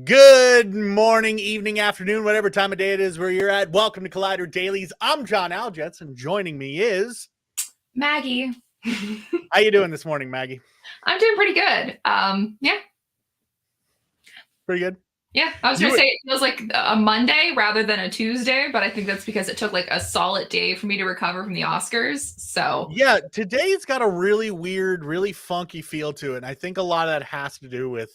Good morning, evening, afternoon, whatever time of day it is where you're at. Welcome to Collider Dailies. I'm John Aljets, and joining me is Maggie. How you doing this morning, Maggie? I'm doing pretty good. Yeah. Pretty good. Yeah, I was going to say it feels like a Monday rather than a Tuesday, but I think that's because it took like a solid day for me to recover from the Oscars. So yeah, today's got a really weird, really funky feel to it. And I think a lot of that has to do with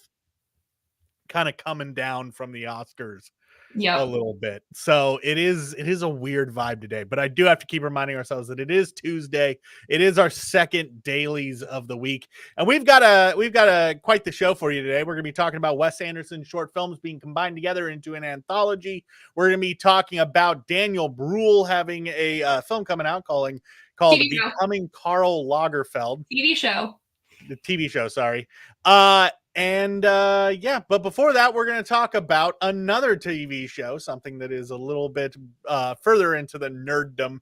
kind of coming down from the Oscars a little bit. So it is a weird vibe today, but I do have to keep reminding ourselves that it is Tuesday. It is our second dailies of the week, and we've got a quite the show for you today. We're going to be talking about Wes Anderson short films being combined together into an anthology. We're going to be talking about Daniel Brühl having a film coming out called Becoming Karl Lagerfeld. TV show. The TV show, sorry. But before that, we're going to talk about another TV show, something that is a little bit further into the nerddom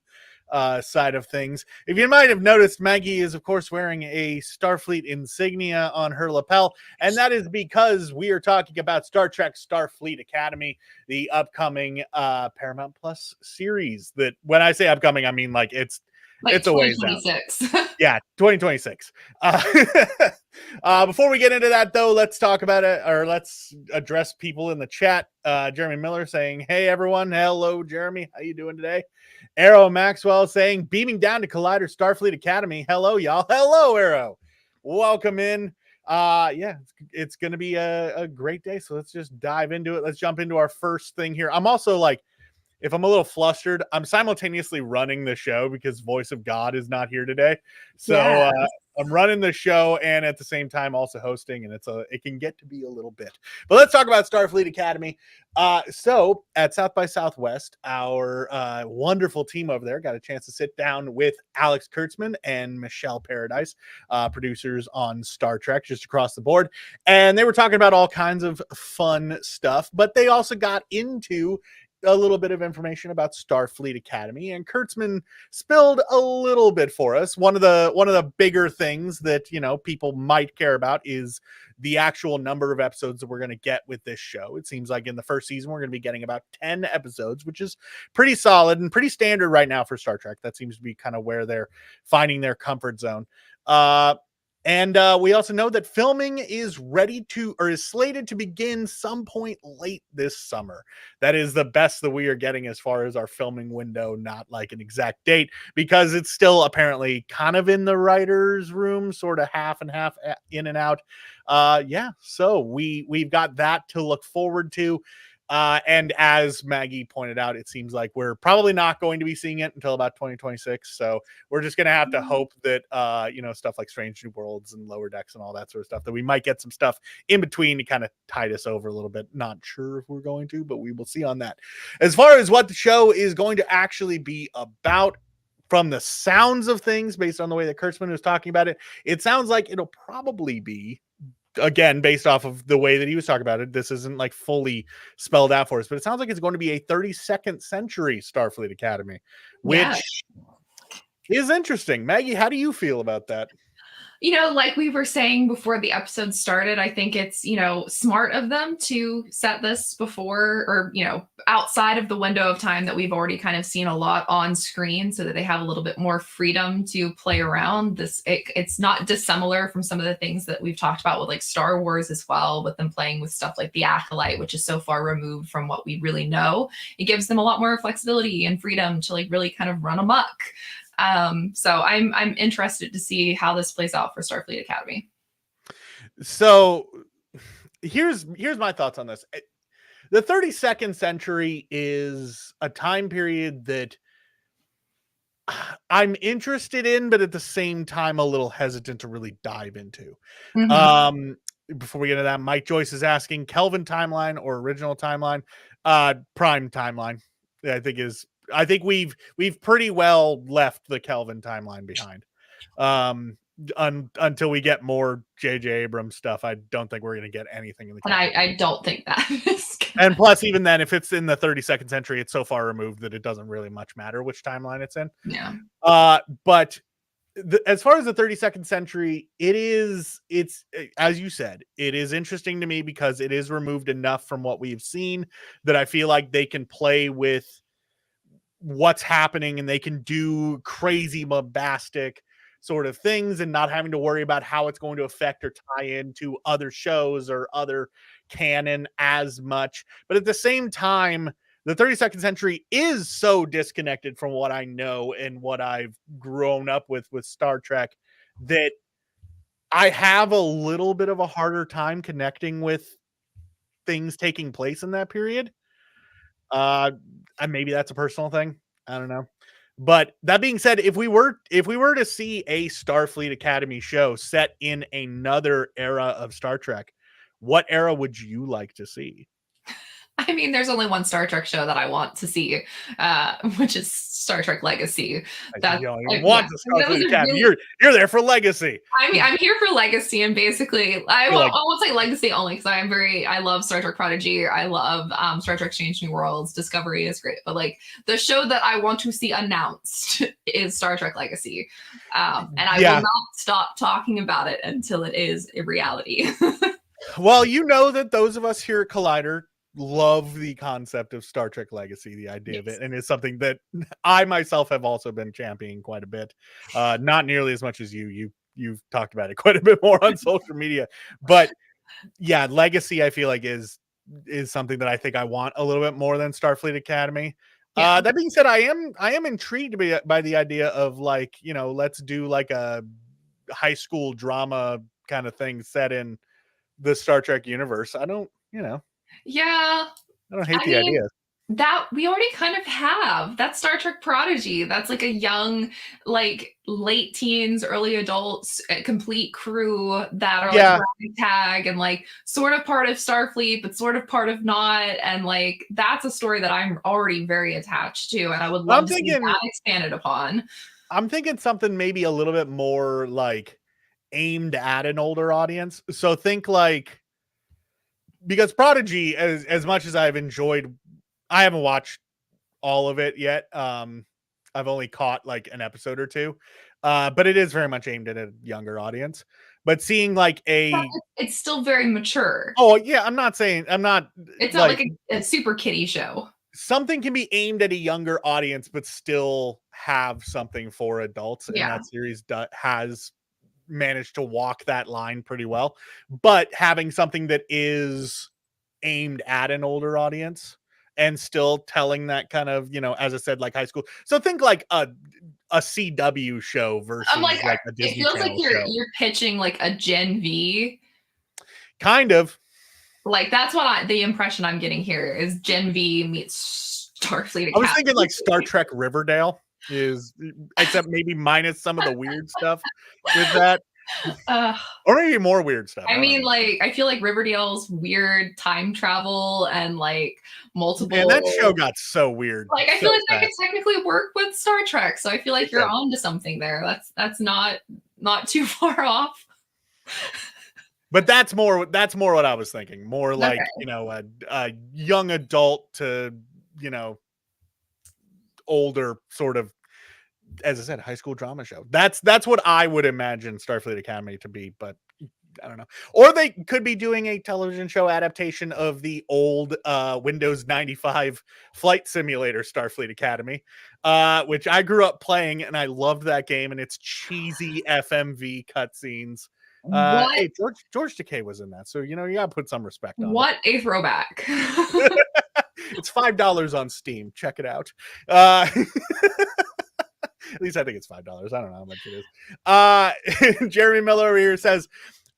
side of things. If you might have noticed, Maggie is, of course, wearing a Starfleet insignia on her lapel, and that is because we are talking about Star Trek Starfleet Academy, the upcoming Paramount Plus series. That when I say upcoming, I mean like it's a ways out. Yeah, 2026. Before we get into that, though, let's talk about it, or let's address people in the chat. Jeremy Miller saying, "Hey, everyone. Hello, Jeremy. How you doing today?" Arrow Maxwell saying, "Beaming down to Collider Starfleet Academy. Hello, y'all. Hello, Arrow. Welcome in." It's going to be a great day, so let's just dive into it. Let's jump into our first thing here. I'm also like, if I'm a little flustered, I'm simultaneously running the show because Voice of God is not here today. So I'm running the show and at the same time also hosting, and it can get to be a little bit. But let's talk about Starfleet Academy. So at South by Southwest, our wonderful team over there got a chance to sit down with Alex Kurtzman and Michelle Paradise, producers on Star Trek just across the board. And they were talking about all kinds of fun stuff, but they also got into a little bit of information about Starfleet Academy, and Kurtzman spilled a little bit for us. One of the bigger things that, you know, people might care about is the actual number of episodes that we're going to get with this show. It seems like in the first season, we're going to be getting about 10 episodes, which is pretty solid and pretty standard right now for Star Trek. That seems to be kind of where they're finding their comfort zone. And we also know that filming is slated to begin some point late this summer. That is the best that we are getting as far as our filming window, not like an exact date, because it's still apparently kind of in the writer's room, sort of half and half in and out. So we've got that to look forward to. And as Maggie pointed out, it seems like we're probably not going to be seeing it until about 2026. So we're just going to have to hope that, stuff like Strange New Worlds and Lower Decks and all that sort of stuff, that we might get some stuff in between to kind of tide us over a little bit. Not sure if we're going to, but we will see on that. As far as what the show is going to actually be about, from the sounds of things, based on the way that Kurtzman was talking about it, it sounds like it'll probably be, again, based off of the way that he was talking about it, this isn't like fully spelled out for us, but it sounds like it's going to be a 32nd century Starfleet Academy, which is interesting. Maggie, how do you feel about that? You know, like we were saying before the episode started, I think it's, smart of them to set this before or, outside of the window of time that we've already kind of seen a lot on screen, so that they have a little bit more freedom to play around. It's not dissimilar from some of the things that we've talked about with like Star Wars as well, with them playing with stuff like the Acolyte, which is so far removed from what we really know. It gives them a lot more flexibility and freedom to like really kind of run amok. So I'm interested to see how this plays out for Starfleet Academy. So here's my thoughts on this. The 32nd century is a time period that I'm interested in, but at the same time, a little hesitant to really dive into. Mm-hmm. Before we get into that, Mike Joyce is asking Kelvin timeline or original timeline, prime timeline. I think we've pretty well left the Kelvin timeline behind. Until we get more J.J. Abrams stuff, I don't think we're going to get anything in the Kelvin. And I don't think that is good. And plus, even then, if it's in the 32nd century, it's so far removed that it doesn't really much matter which timeline it's in. Yeah. But as far as the 32nd century, it's as you said, it is interesting to me because it is removed enough from what we've seen that I feel like they can play with what's happening and they can do crazy bombastic sort of things and not having to worry about how it's going to affect or tie into other shows or other canon as much. But at the same time, the 32nd century is so disconnected from what I know and what I've grown up with Star Trek that I have a little bit of a harder time connecting with things taking place in that period. And maybe that's a personal thing. I don't know. But that being said, if we were to see a Starfleet Academy show set in another era of Star Trek, what era would you like to see? I mean, there's only one Star Trek show that I want to see, which is Star Trek Legacy. That you don't want the Starfleet Academy. Really, you're there for Legacy. I mean, I'm here for Legacy, and basically, I won't say Legacy only because I love Star Trek Prodigy. I love Star Trek Strange New Worlds. Discovery is great, but like the show that I want to see announced is Star Trek Legacy, and I will not stop talking about it until it is a reality. Well, you know that those of us here at Collider love the concept of Star Trek Legacy, the idea of it, and it's something that I myself have also been championing quite a bit. Not nearly as much as you've talked about it quite a bit more on social media, but yeah, Legacy I feel like is something that I think I want a little bit more than Starfleet Academy. That being said, I am intrigued by the idea of like, you know, let's do like a high school drama kind of thing set in the Star Trek universe. I don't, you know. Yeah. I don't hate the idea. That we already kind of have. That's Star Trek Prodigy. That's like a young, like late teens, early adults, complete crew that are like tag and like sort of part of Starfleet, but sort of part of not. And like that's a story that I'm already very attached to, and I would love to see that expanded upon. I'm thinking something maybe a little bit more like aimed at an older audience. So think like, because Prodigy, as much as I've enjoyed, I haven't watched all of it yet. I've only caught like an episode or two, but it is very much aimed at a younger audience. But seeing like it's still very mature. Oh yeah, I'm not. It's not like a super kiddie show. Something can be aimed at a younger audience, but still have something for adults. Yeah. And that series has managed to walk that line pretty well, but having something that is aimed at an older audience and still telling that kind of, you know, as I said, like high school. So think like a CW show versus like a Disney Channel show. It feels like you're pitching like a Gen V. Kind of. Like that's what the impression I'm getting here is Gen V meets Starfleet Academy. I was thinking like Star Trek Riverdale. Except maybe minus some of the weird stuff with that, or maybe more weird stuff. I mean, like I feel like Riverdale's weird time travel and like multiple. And that show got so weird. Like I feel like that could technically work with Star Trek, so I feel like you're onto something there. That's not too far off. But that's more what I was thinking. More like you know a young adult to you know older sort of, as I said, high school drama show. That's what I would imagine Starfleet Academy to be, but I don't know. Or they could be doing a television show adaptation of the old Windows 95 flight simulator Starfleet Academy, which I grew up playing and I loved that game and its cheesy FMV cutscenes. Hey, George Takei was in that, so you know you gotta put some respect on what it. A throwback. It's $5 on Steam. Check it out. At least I think it's $5. I don't know how much it is. Jeremy Miller over here says,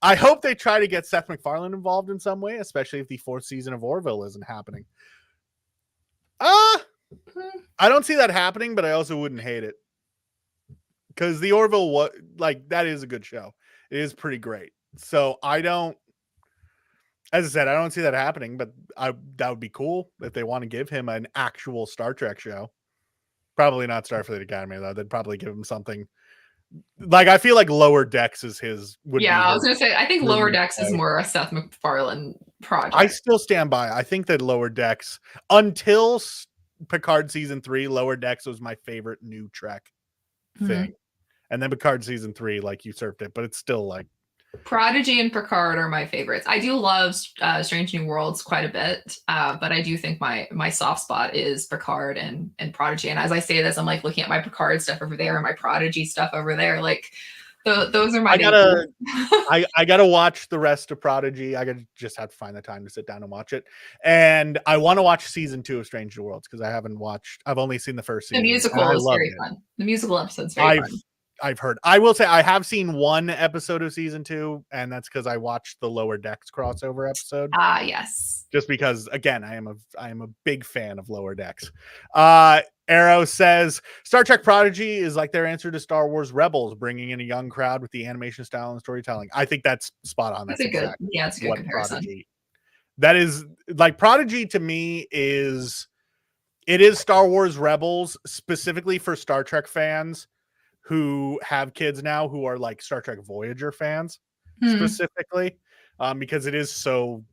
I hope they try to get Seth MacFarlane involved in some way, especially if the 4th season of Orville isn't happening. I don't see that happening, but I also wouldn't hate it. Because the Orville, that is a good show. It is pretty great. So I don't, as I said, I don't see that happening, but that would be cool if they want to give him an actual Star Trek show. Probably not Starfleet Academy, though. They'd probably give him something. Like, I feel like Lower Decks is his. I was going to say, I think Lower Decks is more a Seth MacFarlane project. I still stand by. I think that Lower Decks, until Picard Season 3, Lower Decks was my favorite new Trek thing. and then Picard season 3 like usurped it, but it's still like Prodigy and Picard are my favorites. I do love Strange New Worlds quite a bit, but I do think my soft spot is Picard and Prodigy. And as I say this, I'm like looking at my Picard stuff over there and my Prodigy stuff over there. Like those are my. I gotta watch the rest of Prodigy. I gotta just have to find the time to sit down and watch it. And I want to watch season 2 of Strange New Worlds because I've only seen the first season. The musical is very fun. The musical episode's very fun. I've heard. I will say I have seen one episode of season 2, and that's because I watched the Lower Decks crossover episode. Yes. Just because, again, I am a big fan of Lower Decks. Arrow says Star Trek Prodigy is like their answer to Star Wars Rebels, bringing in a young crowd with the animation style and storytelling. I think that's spot on. That's a good comparison. Prodigy. That is like Prodigy to me is Star Wars Rebels specifically for Star Trek fans who have kids now who are like Star Trek Voyager fans specifically, because it is so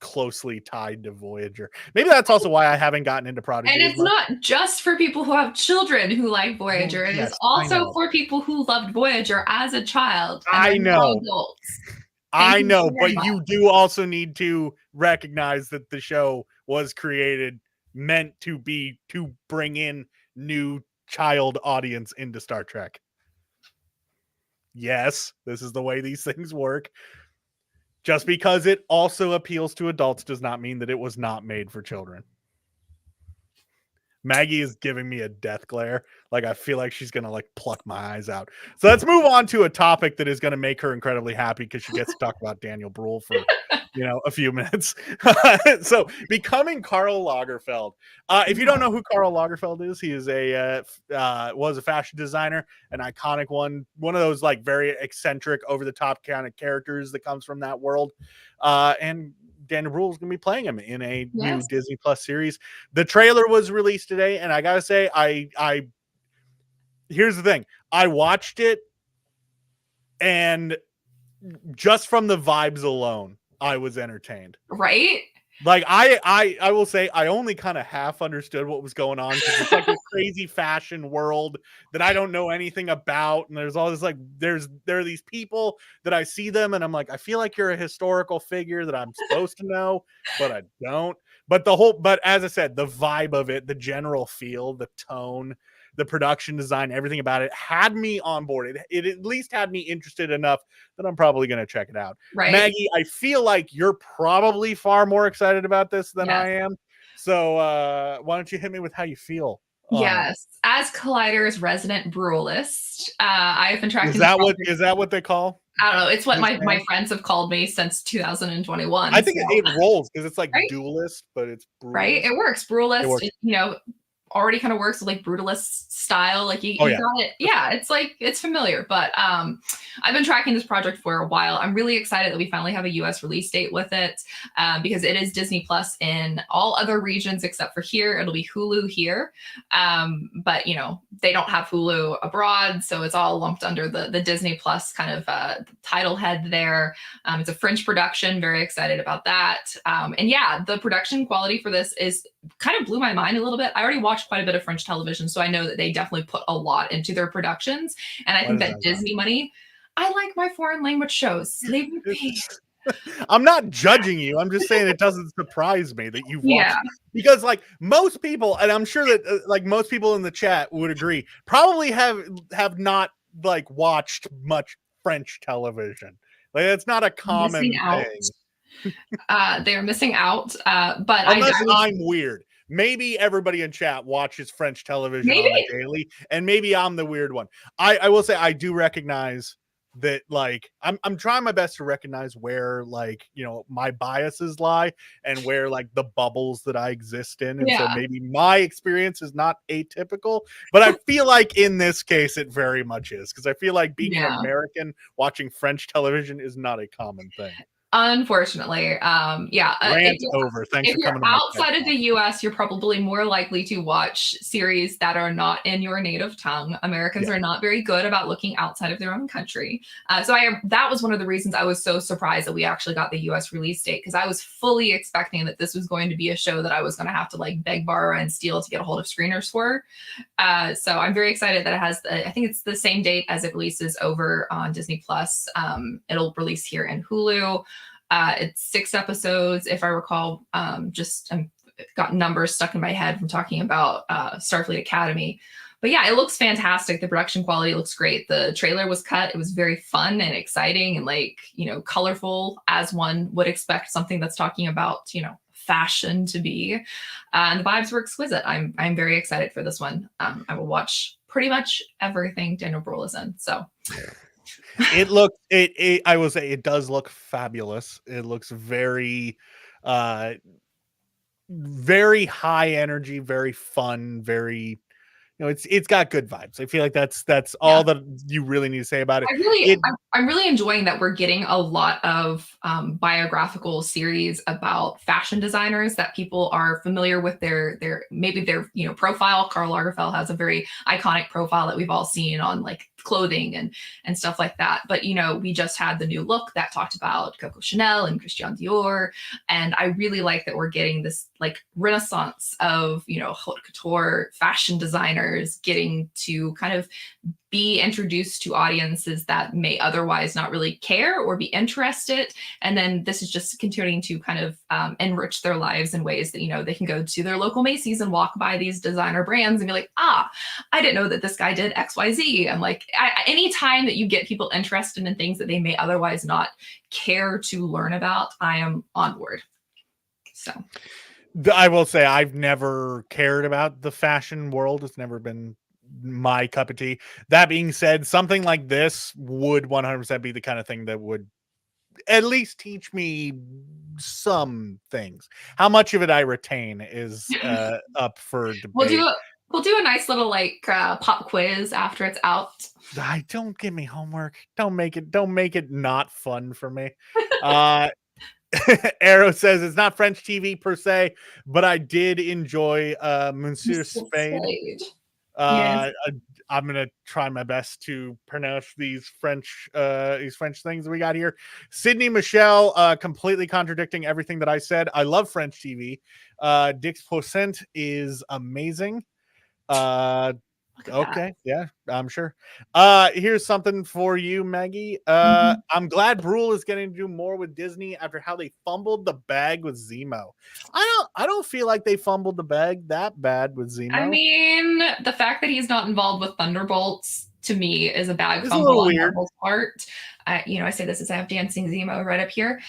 closely tied to Voyager. Maybe that's also why I haven't gotten into Prodigy. And it's not just for people who have children who like Voyager. It is also for people who loved Voyager as a child. I know. But you do also need to recognize that the show was created meant to bring in new child audience into Star Trek. Yes, this is the way these things work. Just because it also appeals to adults does not mean that it was not made for children. Maggie is giving me a death glare. Like I feel like she's gonna like pluck my eyes out. So let's move on to a topic that is gonna make her incredibly happy because she gets to talk about Daniel Brühl for a few minutes. So Becoming Karl Lagerfeld. If you don't know who Karl Lagerfeld is, he is was a fashion designer, an iconic one of those like very eccentric, over the top kind of characters that comes from that world. And Daniel Brühl is going to be playing him in a new Disney Plus series. The trailer was released today, and I gotta say, here's the thing: I watched it, and just from the vibes alone, I was entertained. Right? Like I will say I only kind of half understood what was going on because it's like a crazy fashion world that I don't know anything about, and there's all this like there are these people that I see them and I'm like, I feel like you're a historical figure that I'm supposed to know, but I don't. But as I said, the vibe of it, the general feel, the tone, the production design, everything about it had me on board. It at least had me interested enough that I'm probably going to check it out. Right. Maggie, I feel like you're probably far more excited about this than I am. So why don't you hit me with how you feel? Yes. As Collider's resident Brulist, I have been tracking. Is that what they call? I don't know. It's what my friends have called me since 2021. I think it rolls because it's like duelist, but it's Brulist. Right. It works. Brulist, already kind of works with like brutalist style. Like you got it. Yeah, it's like it's familiar. But I've been tracking this project for a while. I'm really excited that we finally have a US release date with it, because it is Disney Plus in all other regions except for here. It'll be Hulu here. But they don't have Hulu abroad, so it's all lumped under the Disney Plus kind of title head there. It's a French production. Very excited about that. And yeah, the production quality for this is kind of blew my mind a little bit. I already watched quite a bit of French television, so I know that they definitely put a lot into their productions. And I think that Disney money, I like my foreign language shows. Leave me be. I'm not judging you. I'm just saying it doesn't surprise me that you've watched because like most people, and I'm sure that like most people in the chat would agree, probably have not like watched much French television. Like it's not a common thing. They're missing out. But unless I'm weird. Maybe everybody in chat watches French television on the daily, and maybe I'm the weird one. I will say I do recognize that like I'm trying my best to recognize where like my biases lie and where like the bubbles that I exist in, and so maybe my experience is not atypical, but I feel like in this case it very much is, because I feel like being an American watching French television is not a common thing. Unfortunately, yeah. Rant over. Thanks If for you're coming to my TED outside of Talk. the US, you're probably more likely to watch series that are not in your native tongue. Americans Yeah. are not very good about looking outside of their own country. That was one of the reasons I was so surprised that we actually got the US release date, because I was fully expecting that this was going to be a show that I was going to have to like beg, borrow, and steal to get a hold of screeners for. So I'm very excited that it has I think it's the same date as it releases over on Disney Plus. It'll release here in Hulu. It's 6 episodes, if I recall. Just got numbers stuck in my head from talking about Starfleet Academy. But yeah, it looks fantastic. The production quality looks great. The trailer was cut. It was very fun and exciting and like, colorful, as one would expect something that's talking about, fashion to be. And the vibes were exquisite. I'm very excited for this one. I will watch pretty much everything Daniel Brühl is in. So I will say it does look fabulous. It looks very very high energy, very fun, very, it's got good vibes. I feel like that's all yeah. that you really need to say about it. I'm really enjoying that we're getting a lot of biographical series about fashion designers that people are familiar with their profile. Karl Lagerfeld has a very iconic profile that we've all seen on like clothing and stuff like that. But we just had the new look that talked about Coco Chanel and Christian Dior, and I really like that we're getting this like renaissance of haute couture fashion designers getting to kind of be introduced to audiences that may otherwise not really care or be interested. And then this is just continuing to kind of enrich their lives in ways that, they can go to their local Macy's and walk by these designer brands and be like, I didn't know that this guy did XYZ. And like, any time that you get people interested in things that they may otherwise not care to learn about, I am on board. So I will say I've never cared about the fashion world. It's never been my cup of tea. That being said, something like this would 100% be the kind of thing that would at least teach me some things. How much of it I retain is up for debate. We'll do a nice little like pop quiz after it's out. Don't give me homework. Don't make it not fun for me. Arrow says it's not French TV per se, but I did enjoy Monsieur Spade. Yes. I'm gonna try my best to pronounce these French things that we got here. Sydney Michelle completely contradicting everything that I said. I love French TV. Dix Percent is amazing. Okay, yeah, I'm sure. Here's something for you, Maggie. I'm glad Brule is getting to do more with Disney after how they fumbled the bag with Zemo. I don't feel like they fumbled the bag that bad with Zemo. I mean, the fact that he's not involved with Thunderbolts to me is a bad It's fumble on weird. Marvel's part. I say this as I have Dancing Zemo right up here.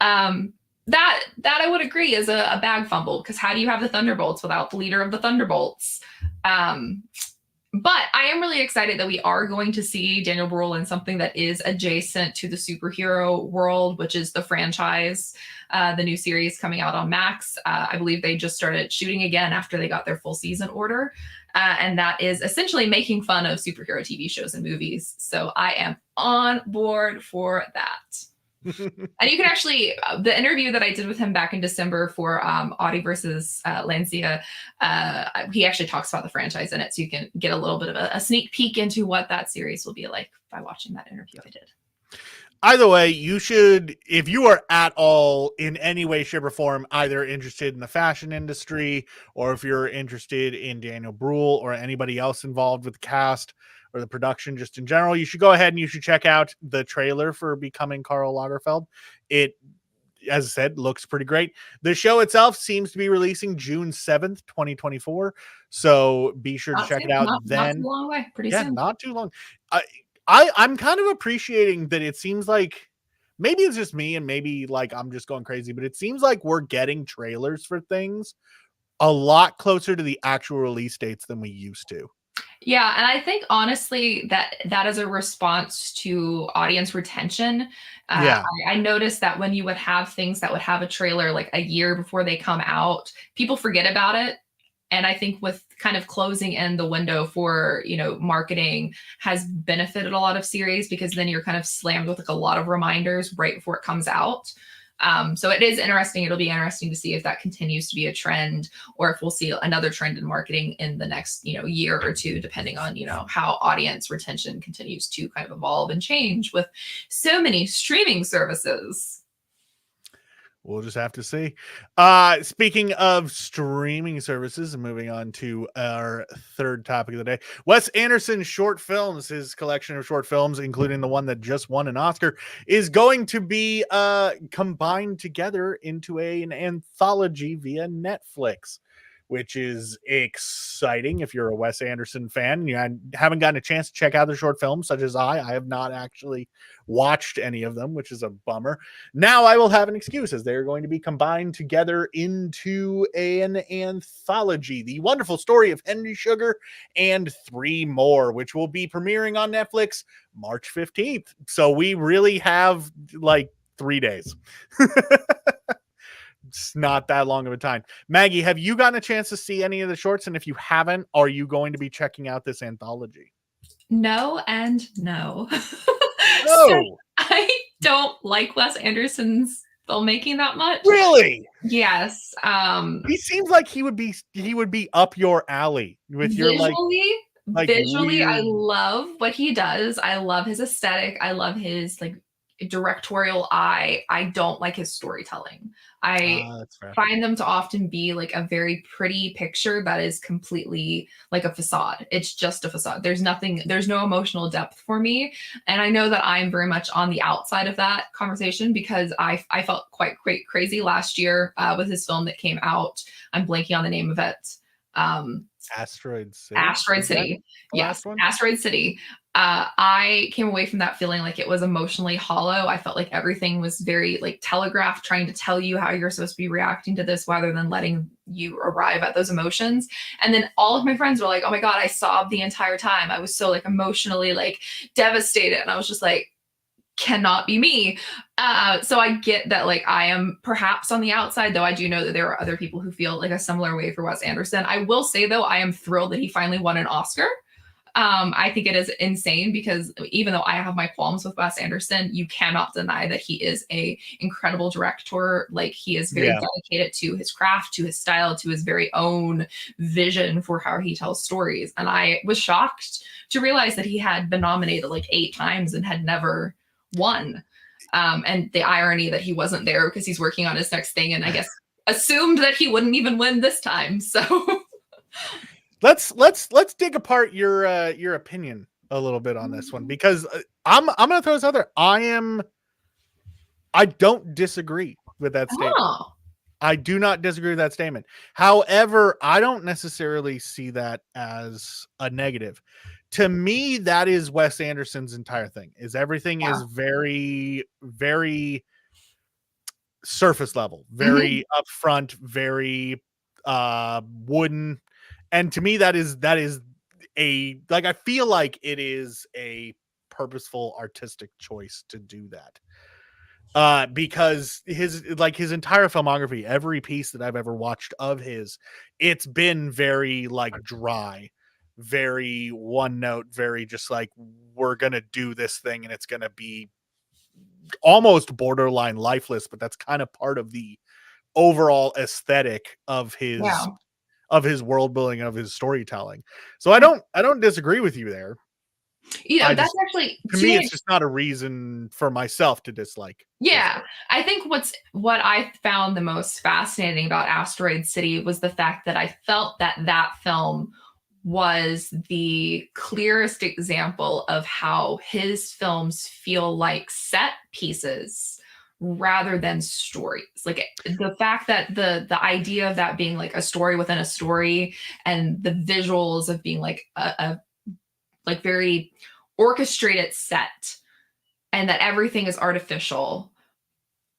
That I would agree is a bag fumble, because how do you have the Thunderbolts without the leader of the Thunderbolts? But I am really excited that we are going to see Daniel Brühl in something that is adjacent to the superhero world, which is the franchise, the new series coming out on Max. I believe they just started shooting again after they got their full season order. And that is essentially making fun of superhero TV shows and movies. So I am on board for that. And you can actually, the interview that I did with him back in December for Audie versus Lancia, he actually talks about the franchise in it. So you can get a little bit of a sneak peek into what that series will be like by watching that interview I did. Either way, you should, if you are at all in any way, shape, or form, either interested in the fashion industry, or if you're interested in Daniel Brühl or anybody else involved with the cast or the production just in general, you should go ahead and you should check out the trailer for Becoming Karl Lagerfeld. It, as I said, looks pretty great. The show itself seems to be releasing June 7th, 2024. So be sure to check it out then. Not too long away, pretty soon. Not too long. I'm kind of appreciating that it seems like, maybe it's just me and maybe like I'm just going crazy, but it seems like we're getting trailers for things a lot closer to the actual release dates than we used to. Yeah, and I think honestly that is a response to audience retention. I noticed that when you would have things that would have a trailer like a year before they come out, people forget about it. And I think with kind of closing in the window for, marketing has benefited a lot of series, because then you're kind of slammed with like a lot of reminders right before it comes out. So it is interesting. It'll be interesting to see if that continues to be a trend, or if we'll see another trend in marketing in the next, year or two, depending on, how audience retention continues to kind of evolve and change with so many streaming services. We'll just have to see. Speaking of streaming services, and moving on to our third topic of the day, Wes Anderson short films, his collection of short films, including the one that just won an Oscar, is going to be combined together into an anthology via Netflix, which is exciting if you're a Wes Anderson fan and you haven't gotten a chance to check out the short films, such as I have not actually watched any of them, which is a bummer. Now I will have an excuse, as they're going to be combined together into an anthology, The Wonderful Story of Henry Sugar and Three More, which will be premiering on Netflix March 15th. So we really have like 3 days. It's not that long of a time. Maggie, have you gotten a chance to see any of the shorts? And if you haven't, are you going to be checking out this anthology? No and no. Oh, So I don't like Wes Anderson's filmmaking that much. really? Yes. He seems like he would be up your alley with your visually, I weird... love what he does. I love his aesthetic. I love his like directorial eye. I don't like his storytelling. I That's fair. find them to often be like a very pretty picture that is completely like a facade. It's just a facade. There's no emotional depth for me. And I know that I'm very much on the outside of that conversation, because I felt quite crazy last year with his film that came out. I'm blanking on the name of it. Asteroid City. Asteroid City. Yes, Asteroid City. I came away from that feeling like it was emotionally hollow. I felt like everything was very like telegraphed, trying to tell you how you're supposed to be reacting to this, rather than letting you arrive at those emotions. And then all of my friends were like, "Oh my God, I sobbed the entire time. I was so like emotionally like devastated." And I was just like, cannot be me. So I get that, like, I am perhaps on the outside, though I do know that there are other people who feel like a similar way for Wes Anderson. I will say, though, I am thrilled that he finally won an Oscar. I think it is insane, because even though I have my qualms with Wes Anderson, you cannot deny that he is a incredible director. Like, he is very dedicated to his craft, to his style, to his very own vision for how he tells stories. And I was shocked to realize that he had been nominated like 8 times and had never won. And the irony that he wasn't there because he's working on his next thing, and I guess assumed that he wouldn't even win this time. So let's dig apart your opinion a little bit on this one, because I'm gonna throw this out there. I don't disagree with that statement. Oh. I do not disagree with that statement. However, I don't necessarily see that as a negative. To me, that is Wes Anderson's entire thing. Is everything is very, very surface level, very upfront, very wooden. And to me, that is a, like, I feel like it is a purposeful artistic choice to do that. Because his entire filmography, every piece that I've ever watched of his, it's been very like dry, very one note, very just like, we're gonna do this thing and it's gonna be almost borderline lifeless, but that's kind of part of the overall aesthetic of his world building, of his storytelling. So I don't disagree with you there. That's actually, to me, it's just not a reason for myself to dislike. Yeah, I think what I found the most fascinating about Asteroid City was the fact that I felt that film was the clearest example of how his films feel like set pieces rather than stories. Like, the fact that the idea of that being like a story within a story, and the visuals of being like a like very orchestrated set, and that everything is artificial,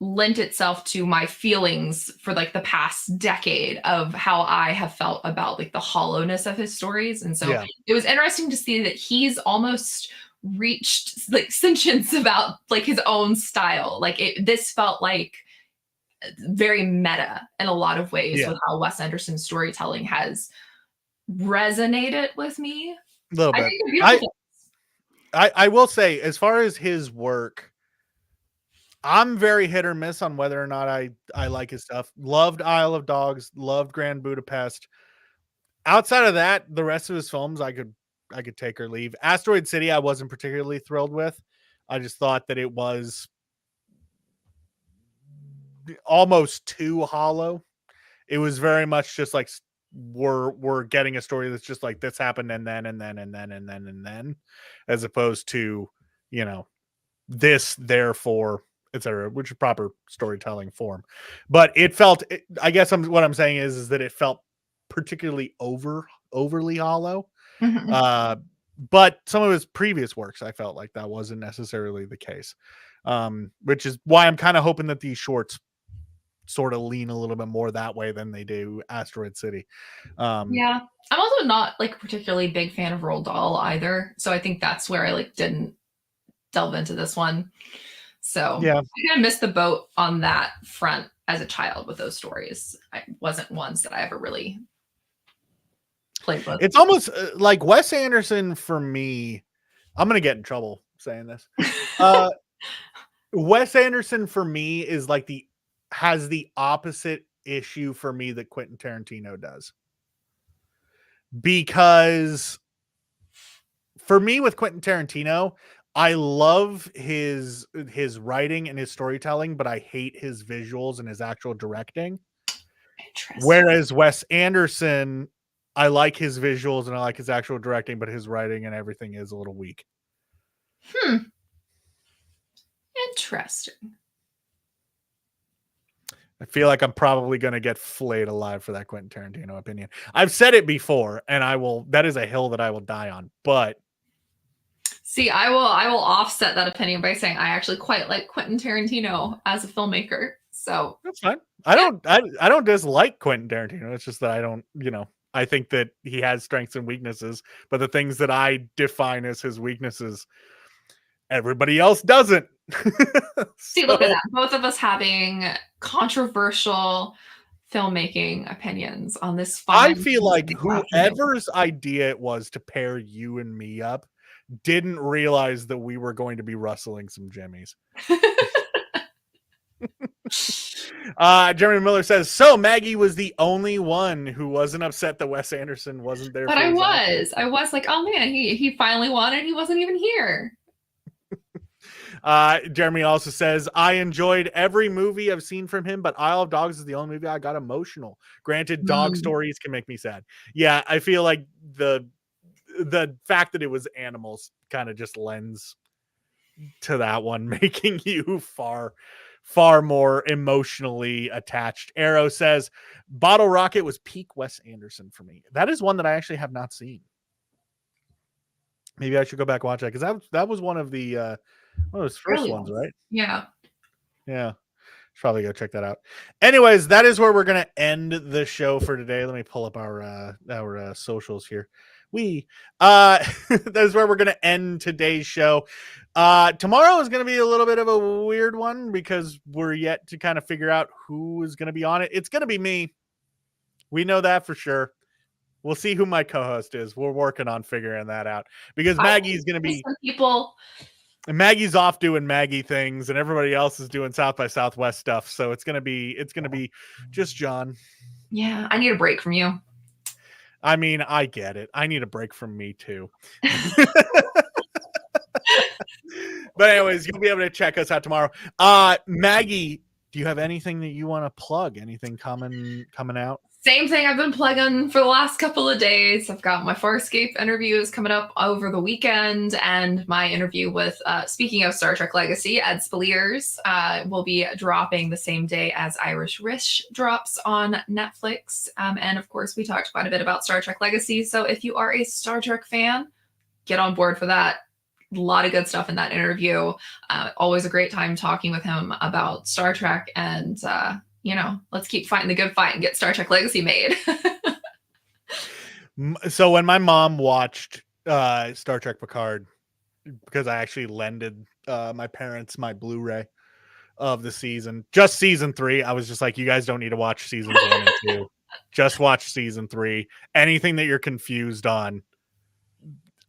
lent itself to my feelings for like the past decade of how I have felt about like the hollowness of his stories. And so it was interesting to see that he's almost reached like sentience about like his own style. Like, this felt like very meta in a lot of ways Yeah. with how Wes Anderson's storytelling has resonated with me. A little I bit. think they're beautiful things. I will say, as far as his work, I'm very hit or miss on whether or not I like his stuff. Loved Isle of Dogs, loved Grand Budapest. Outside of that, the rest of his films I could take or leave. Asteroid City I wasn't particularly thrilled with. I just thought that it was almost too hollow. It was very much just like we're getting a story that's just like this happened and then and then and then and then and then, as opposed to, you know, this therefore etc., which is proper storytelling form. But it felt, I guess what I'm saying is that it felt particularly overly hollow. Mhm. But some of his previous works I felt like that wasn't necessarily the case, which is why I'm kind of hoping that these shorts sort of lean a little bit more that way than they do Asteroid City. Yeah. I'm also not like a particularly big fan of Roald Dahl either. So I think that's where I like didn't delve into this one. So Yeah, I kind of missed the boat on that front as a child with those stories. I wasn't ones that I ever really played with. it's almost like Wes Anderson for me. I'm gonna get in trouble saying this. Wes Anderson for me is like has the opposite issue for me that Quentin Tarantino does. Because for me with Quentin Tarantino, I love his writing and his storytelling, but I hate his visuals and his actual directing. Interesting. Whereas Wes Anderson, I like his visuals and I like his actual directing, but his writing and everything is a little weak. Interesting. I feel like I'm probably going to get flayed alive for that Quentin Tarantino opinion. I've said it before, and that is a hill that I will die on. But see, I will offset that opinion by saying I actually quite like Quentin Tarantino as a filmmaker. So that's fine. I don't dislike Quentin Tarantino. It's just that I don't, I think that he has strengths and weaknesses, but the things that I define as his weaknesses, everybody else doesn't. see, look at that. Both of us having controversial filmmaking opinions on this fine. I feel like whoever's idea it was to pair you and me up didn't realize that we were going to be rustling some jimmies. Jeremy Miller says, so Maggie was the only one who wasn't upset that Wes Anderson wasn't there. But I was like, oh man, he finally won and he wasn't even here. Jeremy also says, I enjoyed every movie I've seen from him, but Isle of Dogs is the only movie I got emotional. Granted, dog stories can make me sad. Yeah, I feel like the fact that it was animals kind of just lends to that one, making you far more emotionally attached. Arrow says, Bottle Rocket was peak Wes Anderson for me. That is one that I actually have not seen. Maybe I should go back and watch that, because that was one of the one of his first ones, right? Yeah. Should probably go check that out. Anyways, that is where we're gonna end the show for today. Let me pull up our socials here. That is where we're gonna end today's show. Tomorrow is gonna be a little bit of a weird one because we're yet to kind of figure out who is gonna be on it. It's gonna be me. We know that for sure. We'll see who my co-host is. We're working on figuring that out, because Maggie's gonna be people. And Maggie's off doing Maggie things, and everybody else is doing South by Southwest stuff. So it's gonna be just John. Yeah, I need a break from you. I mean, I get it. I need a break from me too. But anyways, you'll be able to check us out tomorrow. Maggie, do you have anything that you want to plug? Anything coming out? Same thing I've been plugging for the last couple of days. I've got my Farscape interviews coming up over the weekend, and my interview with, speaking of Star Trek Legacy, Ed Spaliers will be dropping the same day as Irish Rich drops on Netflix. And of course, we talked quite a bit about Star Trek Legacy. So if you are a Star Trek fan, get on board for that. A lot of good stuff in that interview. Always a great time talking with him about Star Trek, and let's keep fighting the good fight and get Star Trek Legacy made. So when my mom watched Star Trek Picard, because I actually lended my parents my Blu-ray of the season. Just season 3. I was just like, you guys don't need to watch seasons 1 and 2. Just watch season 3. Anything that you're confused on,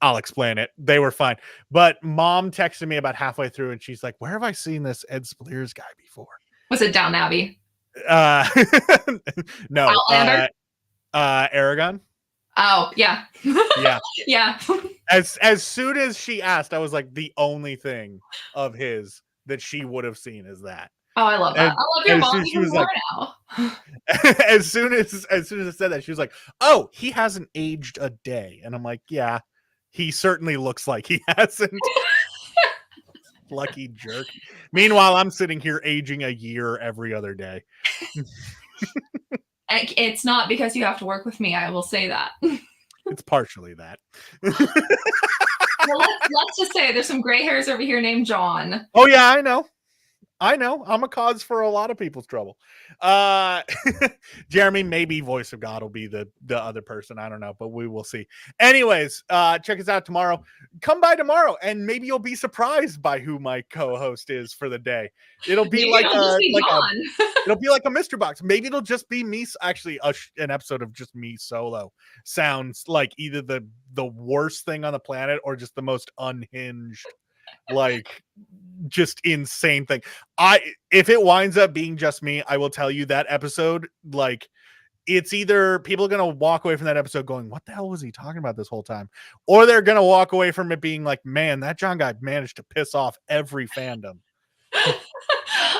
I'll explain it. They were fine. But mom texted me about halfway through and she's like, where have I seen this Ed Speleers guy before? Was it Down Abbey? No. Outlander? Aragon. Oh, yeah. Yeah. Yeah. As soon as she asked, I was like, the only thing of his that she would have seen is that. Oh, I love that. I love your mom even more now. As soon as I said that, she was like, oh, he hasn't aged a day. And I'm like, yeah, he certainly looks like he hasn't. Lucky jerk. Meanwhile, I'm sitting here aging a year every other day. It's not because you have to work with me. I will say that. It's partially that. Well, let's just say there's some gray hairs over here named John. Oh, yeah, I know. I'm a cause for a lot of people's trouble. Jeremy, maybe Voice of God will be the other person. I don't know, but we will see. Anyways, check us out tomorrow. Come by tomorrow, and maybe you'll be surprised by who my co-host is for the day. It'll be it'll be like a Mr. Box. Maybe it'll just be me. Actually, an episode of just me solo sounds like either the worst thing on the planet or just the most unhinged, like, just insane thing. If it winds up being just me, I will tell you that episode, like, it's either people are gonna walk away from that episode going, what the hell was he talking about this whole time, or they're gonna walk away from it being like, man, that John guy managed to piss off every fandom.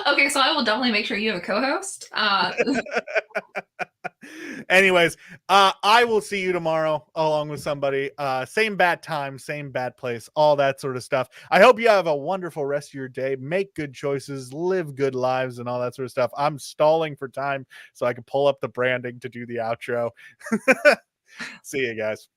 Okay, so I will definitely make sure you have a co-host. Anyways, I will see you tomorrow along with somebody. Same bad time, same bad place, all that sort of stuff. I hope you have a wonderful rest of your day. Make good choices, live good lives, and all that sort of stuff. I'm stalling for time so I can pull up the branding to do the outro. See you guys.